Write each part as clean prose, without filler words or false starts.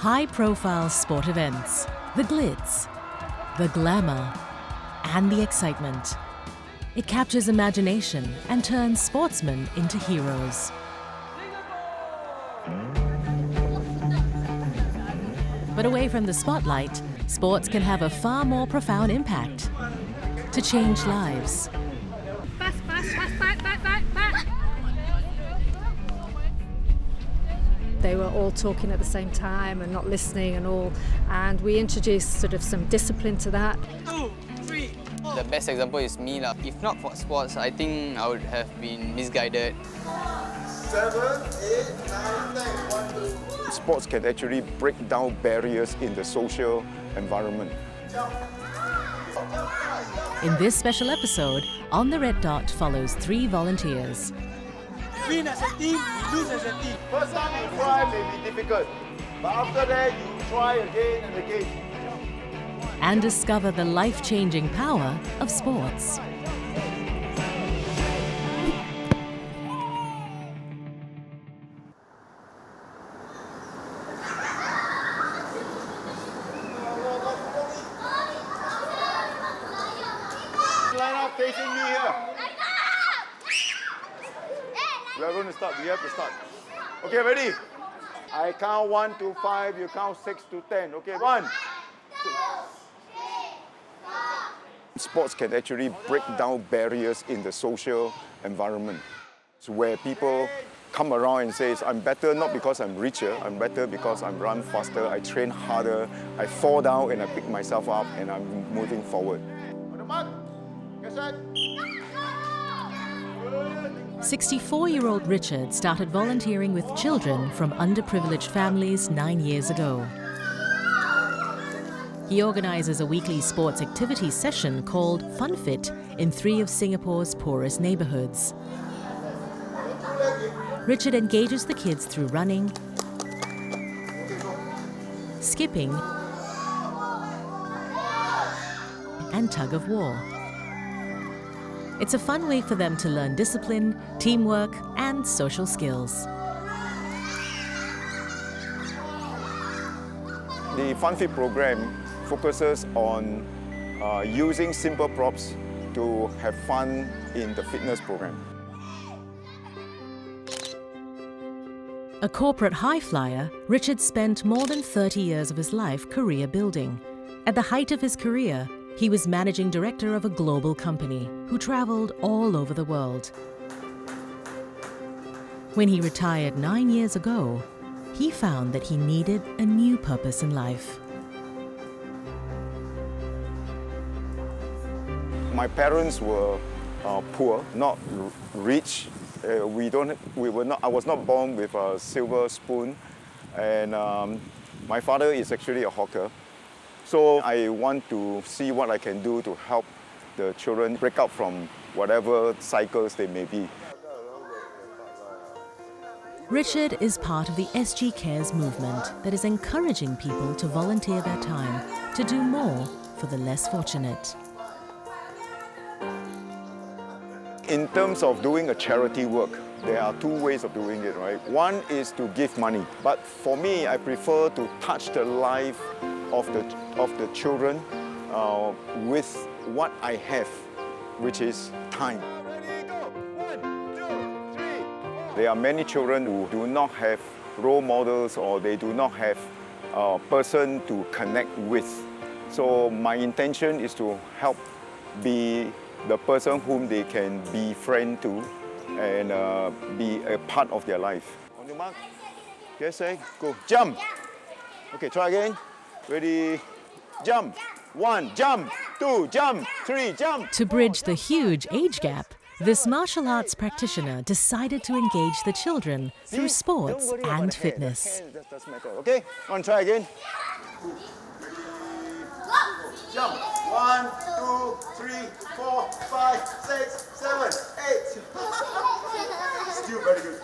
High-profile sport events, the glitz, the glamour, and the excitement. It captures imagination and turns sportsmen into heroes. But away from the spotlight, sports can have a far more profound impact to change lives. Pass, back. They were all talking at the same time and not listening and we introduced sort of some discipline to that. 2, 3, 4. The best example is me. If not for sports, I think I would have been misguided. 7, 8, 9, 10, 1, 2. Sports can actually break down barriers in the social environment. In this special episode, On the Red Dot follows 3 volunteers. Win as a team, we lose as a team. First time you try may be difficult, but after that you try again and again. And discover the life-changing power of sports. Line up facing me here. We are going to start. We have to start. Okay, ready? I count 1 to 5. You count 6 to 10. Okay, 1. Sports can actually break down barriers in the social environment. It's where people come around and say, I'm better not because I'm richer, I'm better because I run faster, I train harder, I fall down and I pick myself up and I'm moving forward. On the mark. Get set. 64-year-old Richard started volunteering with children from underprivileged families 9 years ago. He organizes a weekly sports activity session called Funfit in 3 of Singapore's poorest neighborhoods. Richard engages the kids through running, skipping, and tug of war. It's a fun way for them to learn discipline, teamwork, and social skills. The Funfit program focuses on using simple props to have fun in the fitness program. A corporate high flyer, Richard spent more than 30 years of his life career building. At the height of his career, he was managing director of a global company who traveled all over the world. When he retired 9 years ago, he found that he needed a new purpose in life. My parents were poor, not rich. I was not born with a silver spoon, and my father is actually a hawker. So I want to see what I can do to help the children break out from whatever cycles they may be. Richard is part of the SG Cares movement that is encouraging people to volunteer their time to do more for the less fortunate. In terms of doing a charity work, there are 2 ways of doing it, right? One is to give money, but for me, I prefer to touch the life of the children with what I have, which is time. There are many children who do not have role models or they do not have a person to connect with. So my intention is to help be the person whom they can be friend to and be a part of their life. On your mark, get set, go, jump. Okay, try again. Ready, jump. 1, jump. 2, jump. 3, jump. To bridge the huge age gap, this martial arts practitioner decided to engage the children through sports and fitness. That doesn't matter. Okay, want to try again? Jump. 1, 2, 3, 4, 5, 6, 7, 8. Still very good.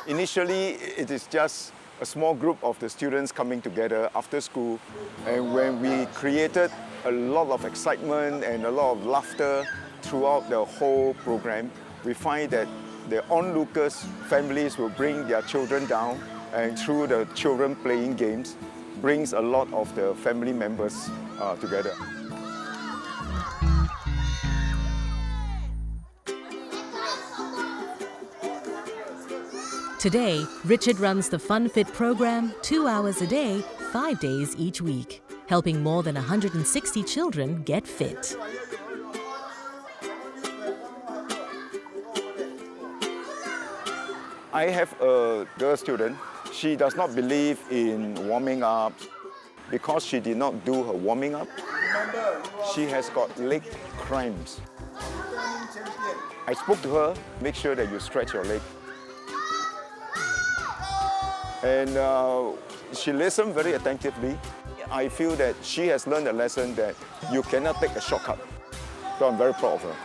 Initially, it is just a small group of the students coming together after school, and when we created a lot of excitement and a lot of laughter throughout the whole program, we find that the onlookers, families will bring their children down and through the children playing games, brings a lot of the family members together. Today, Richard runs the Funfit program 2 hours a day, 5 days each week, helping more than 160 children get fit. I have a girl student. She does not believe in warming up. Because she did not do her warming up, she has got leg cramps. I spoke to her, make sure that you stretch your leg. And she listened very attentively. I feel that she has learned a lesson that you cannot take a shortcut. So I'm very proud of her.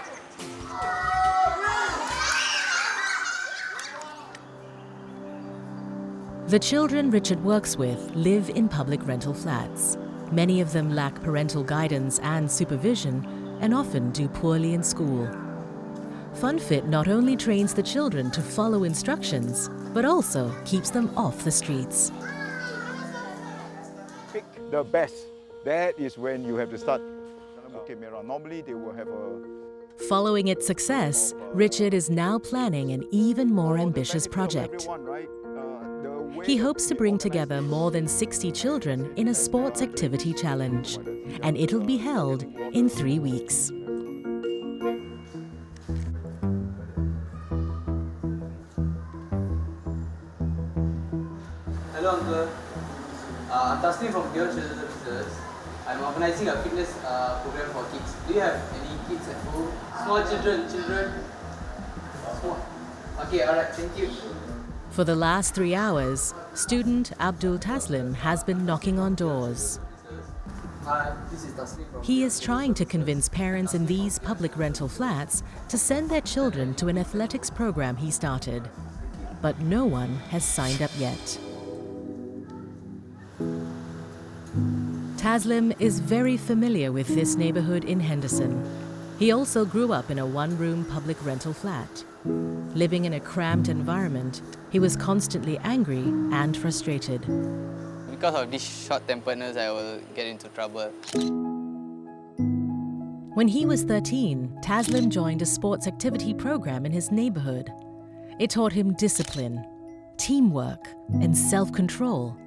The children Richard works with live in public rental flats. Many of them lack parental guidance and supervision and often do poorly in school. Funfit not only trains the children to follow instructions, but also keeps them off the streets. Pick the best. That is when you have to start. Normally they will have a... Following its success, Richard is now planning an even more ambitious project. He hopes to bring together more than 60 children in a sports activity challenge, and it'll be held in 3 weeks. Hello, Uncle. I'm Taslim from Pure Children's Services. I'm organizing a fitness program for kids. Do you have any kids at home? Small children? Small. Okay, alright, thank you. For the last 3 hours, student Abdul Taslim has been knocking on doors. Hi, this is Taslim from... He is trying to convince parents in these public rental flats to send their children to an athletics program he started. But no one has signed up yet. Taslim is very familiar with this neighborhood in Henderson. He also grew up in a one-room public rental flat. Living in a cramped environment, he was constantly angry and frustrated. Because of this short-temperedness, I will get into trouble. When he was 13, Taslim joined a sports activity program in his neighborhood. It taught him discipline, teamwork, and self-control.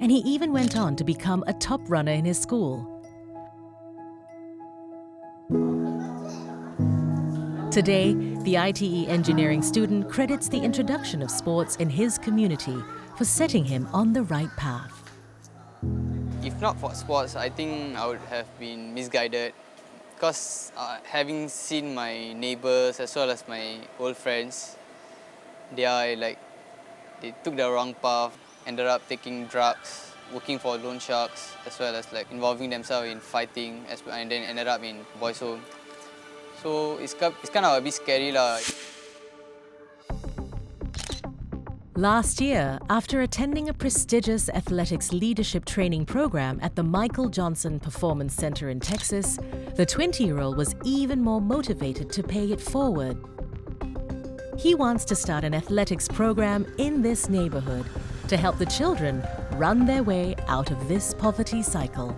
And he even went on to become a top runner in his school. Today, the ITE engineering student credits the introduction of sports in his community for setting him on the right path. If not for sports, I think I would have been misguided. Because having seen my neighbors as well as my old friends, they took the wrong path, ended up taking drugs, working for loan sharks, as well as involving themselves in fighting, and then ended up in boys' home. So it's kind of a bit scary lah. Last year, after attending a prestigious athletics leadership training program at the Michael Johnson Performance Center in Texas, the 20-year-old was even more motivated to pay it forward. He wants to start an athletics program in this neighborhood to help the children run their way out of this poverty cycle.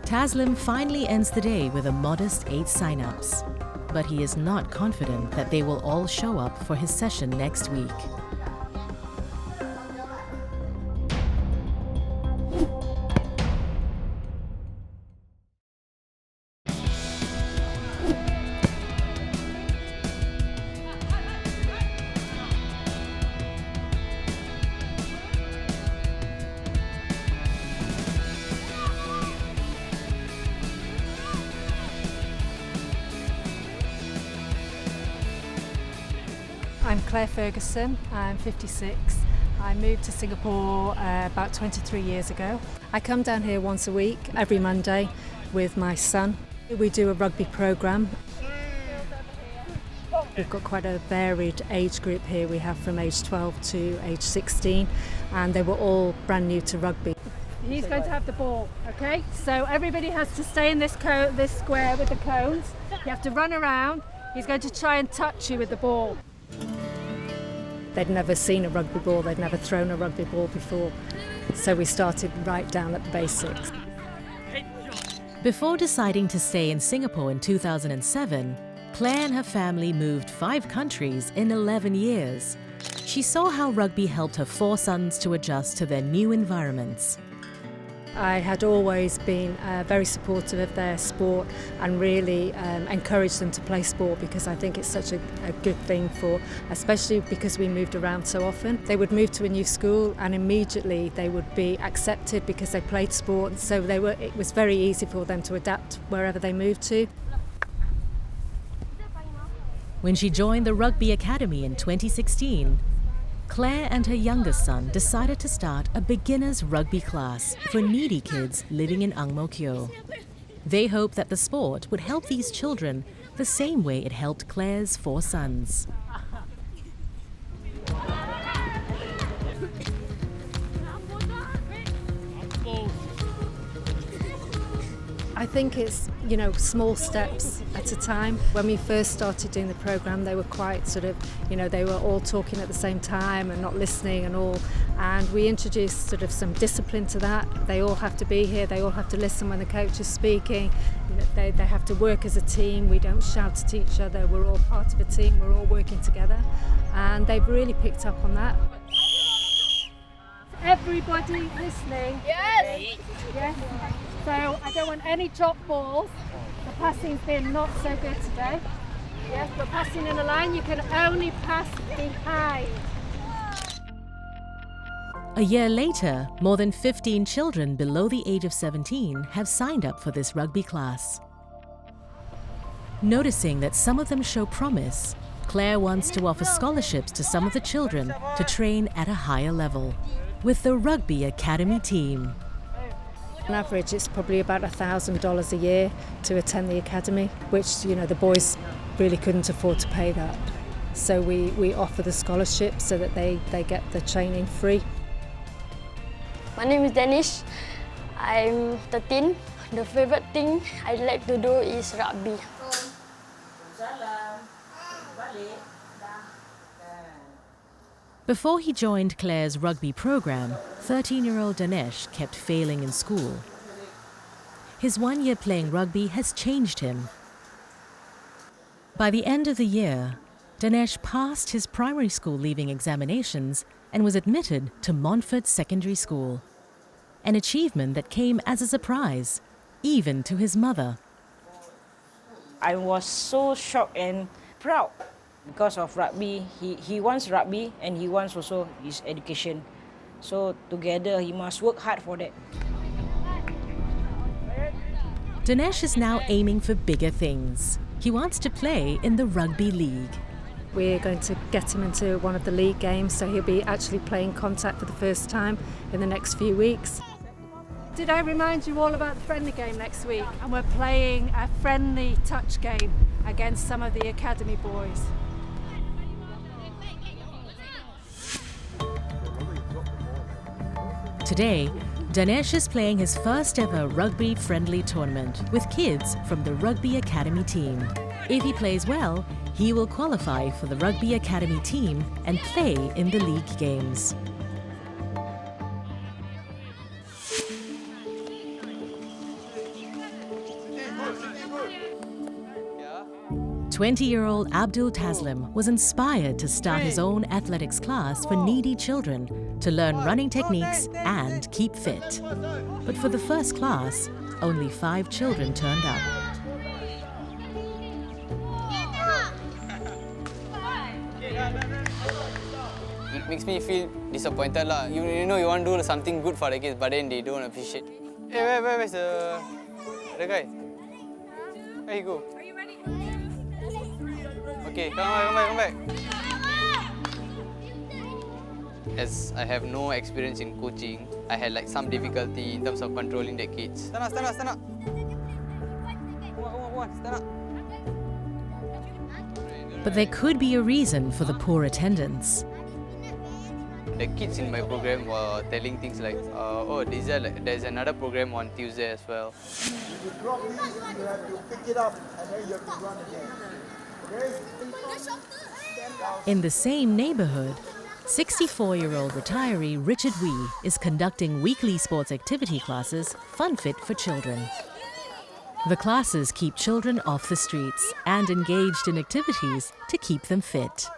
Taslim finally ends the day with a modest 8 sign-ups, but he is not confident that they will all show up for his session next week. I'm Claire Ferguson, I'm 56. I moved to Singapore about 23 years ago. I come down here once a week, every Monday, with my son. We do a rugby programme. We've got quite a varied age group here. We have from age 12 to age 16, and they were all brand new to rugby. He's going to have the ball, okay? So everybody has to stay in this square with the cones. You have to run around, He's going to try and touch you with the ball. They'd never seen a rugby ball, they'd never thrown a rugby ball before. So we started right down at the basics. Before deciding to stay in Singapore in 2007, Claire and her family moved 5 countries in 11 years. She saw how rugby helped her 4 sons to adjust to their new environments. I had always been very supportive of their sport and really encouraged them to play sport because I think it's such a good thing for, especially because we moved around so often. They would move to a new school and immediately they would be accepted because they played sport, so it was very easy for them to adapt wherever they moved to. When she joined the Rugby Academy in 2016, Claire and her youngest son decided to start a beginner's rugby class for needy kids living in Ang Mo Kio. They hoped that the sport would help these children the same way it helped Claire's 4 sons. I think it's, small steps at a time. When we first started doing the programme, they were quite they were all talking at the same time and not listening and all. And we introduced some discipline to that. They all have to be here, they all have to listen when the coach is speaking. They have to work as a team. We don't shout at each other. We're all part of a team, we're all working together. And they've really picked up on that. Everybody listening? Yes! Yes. So I don't want any drop balls. The passing's been not so good today. Yes, but passing in a line, you can only pass behind. A year later, more than 15 children below the age of 17 have signed up for this rugby class. Noticing that some of them show promise, Claire wants to offer scholarships to some of the children to train at a higher level with the Rugby Academy team. On average, it's probably about $1,000 a year to attend the academy, which, the boys really couldn't afford to pay that. So we offer the scholarship so that they get the training free. My name is Danish. I'm 13. The favorite thing I like to do is rugby. Before he joined Claire's rugby program, 13-year-old Dinesh kept failing in school. His 1 year playing rugby has changed him. By the end of the year, Dinesh passed his primary school leaving examinations and was admitted to Montfort Secondary School, an achievement that came as a surprise, even to his mother. I was so shocked and proud. Because of rugby, he wants rugby and he wants also his education. So together he must work hard for that. Dinesh is now aiming for bigger things. He wants to play in the rugby league. We're going to get him into one of the league games, so he'll be actually playing contact for the first time in the next few weeks. Did I remind you all about the friendly game next week? And we're playing a friendly touch game against some of the academy boys. Today, Dinesh is playing his first ever rugby-friendly tournament with kids from the Rugby Academy team. If he plays well, he will qualify for the Rugby Academy team and play in the league games. Yeah. 20-year-old Abdul Taslim was inspired to start his own athletics class for needy children to learn running techniques and keep fit. But for the first class, only 5 children turned up. It makes me feel disappointed lah. You want to do something good for the kids, but then they don't appreciate. Hey, where's the other guy? Where he go? Are you ready? Okay, come back. As I have no experience in coaching, I had some difficulty in terms of controlling the kids. Stand up. Stand up. But there could be a reason for the poor attendance. The kids in my program were telling things like, there's another program on Tuesday as well. If you drop these, you have to pick it up and then you have to run again. In the same neighborhood, 64-year-old retiree Richard Wee is conducting weekly sports activity classes, Funfit for children. The classes keep children off the streets and engaged in activities to keep them fit.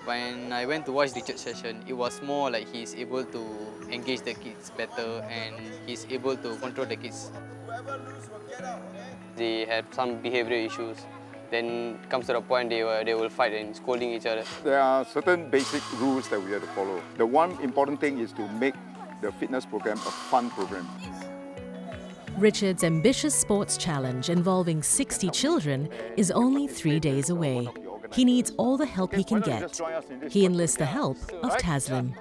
When I went to watch Richard's session, it was more like he's able to engage the kids better and he's able to control the kids. They had some behavioral issues. Then comes to the point they will fight and scolding each other. There are certain basic rules that we have to follow. The one important thing is to make the fitness program a fun program. Richard's ambitious sports challenge involving 60 children is only 3 days away. He needs all the help he can get. He enlists the help of Taslim.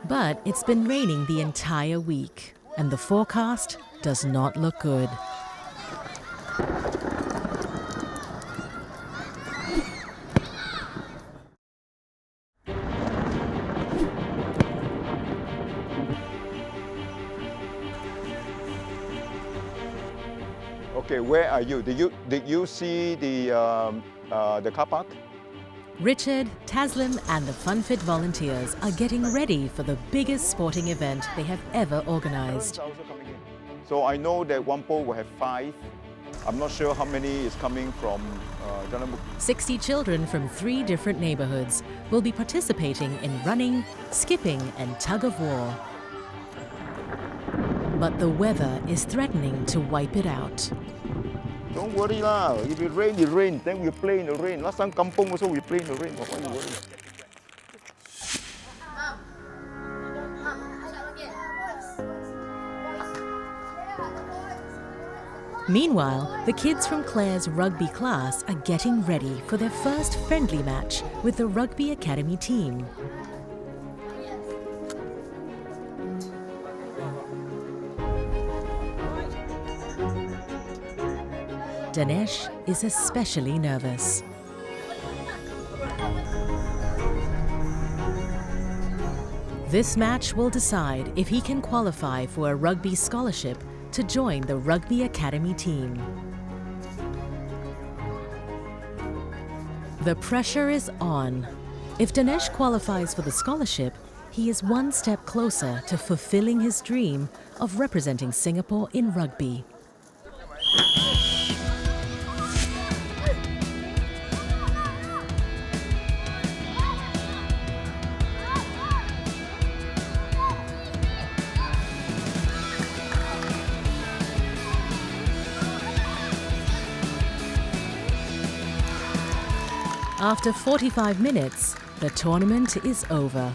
But it's been raining the entire week, and the forecast does not look good. Okay, where are you? Did you see the car park? Richard, Taslim and the Funfit volunteers are getting ready for the biggest sporting event they have ever organized. So I know that Whampoa will have 5. I'm not sure how many is coming from Jalan Bukit. 60 children from 3 different neighborhoods will be participating in running, skipping and tug of war. But the weather is threatening to wipe it out. Don't worry lah. If it rain, then we play in the rain. Last time kampung also we play in the rain. Why you worry? Meanwhile, the kids from Claire's rugby class are getting ready for their first friendly match with the Rugby Academy team. Dinesh is especially nervous. This match will decide if he can qualify for a rugby scholarship to join the Rugby Academy team. The pressure is on. If Dinesh qualifies for the scholarship, he is one step closer to fulfilling his dream of representing Singapore in rugby. After 45 minutes, the tournament is over.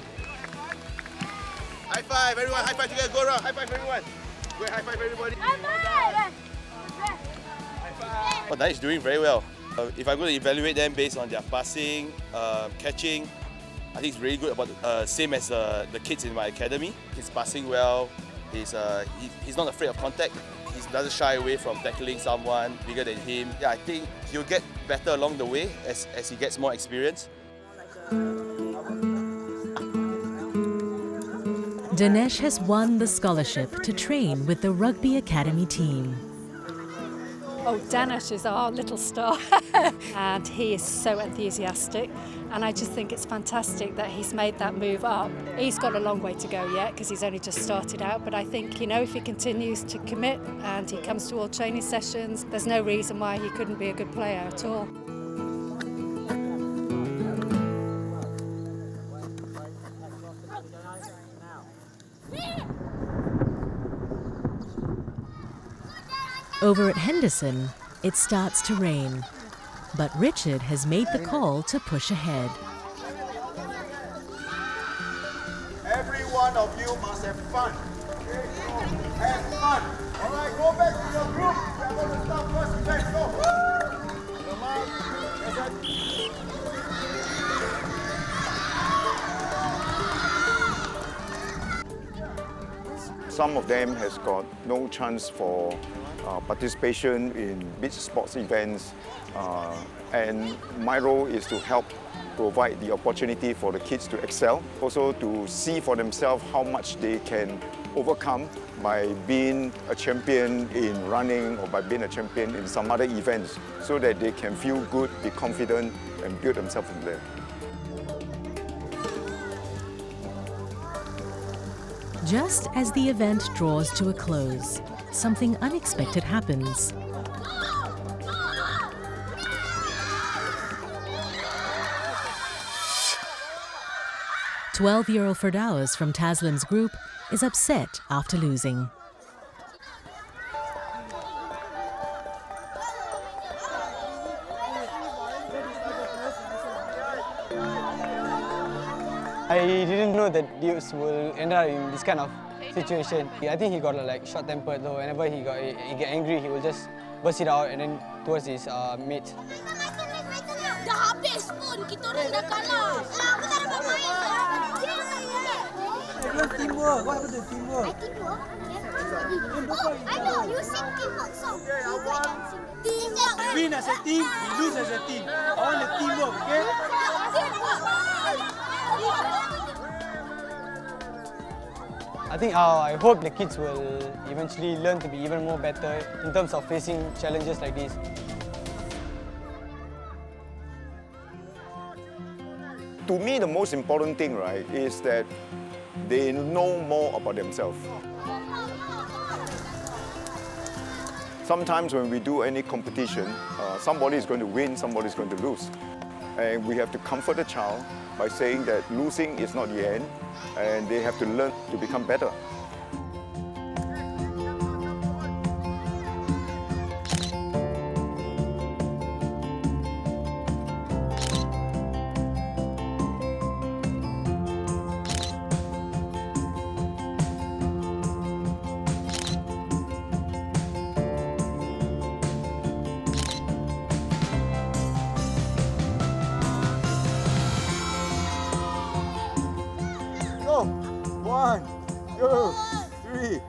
High five, everyone. High five together. Go around. High five, everyone. Go ahead, high five, everybody. High five. Well, Dinesh is doing very well. If I'm going to evaluate them based on their passing, catching, I think it's really good. About same as the kids in my academy. He's passing well. He's not afraid of contact. He doesn't shy away from tackling someone bigger than him. Yeah, I think he'll get better along the way as he gets more experience. Dinesh has won the scholarship to train with the Rugby Academy team. Oh, Dinesh is our little star and he is so enthusiastic, and I just think it's fantastic that he's made that move up. He's got a long way to go yet because he's only just started out, but I think, if he continues to commit and he comes to all training sessions, there's no reason why he couldn't be a good player at all. Over at Henderson, it starts to rain, but Richard has made the call to push ahead. Every one of you must have fun. Okay? Have fun. All right, go back to your group. We're going to start first event. Go. Come on. Some of them has got no chance for participation in beach sports events, and my role is to help provide the opportunity for the kids to excel, also to see for themselves how much they can overcome by being a champion in running or by being a champion in some other events, so that they can feel good, be confident, and build themselves from there. Just as the event draws to a close, something unexpected happens. "12-year-old Firdaus from Taslim's group is upset after losing. I didn't know that dudes will end up in this kind of situation. I think he got like short-tempered though. Whenever he get angry, he will just burst it out and then towards his mates. Dah habis pun, kita orang dah kalah. Aku tak dapat main. Teamwork. What happened to teamwork? Teamwork? Oh, I know. You sing teamwork song. You go dancing. Teamwork. Win as a team, we lose as a team. I want the teamwork, okay? I hope the kids will eventually learn to be even more better in terms of facing challenges like this. To me, the most important thing, right, is that they know more about themselves. Sometimes when we do any competition, somebody is going to win, somebody is going to lose. And we have to comfort the child by saying that losing is not the end, and they have to learn to become better. Go! 1, 2, 3.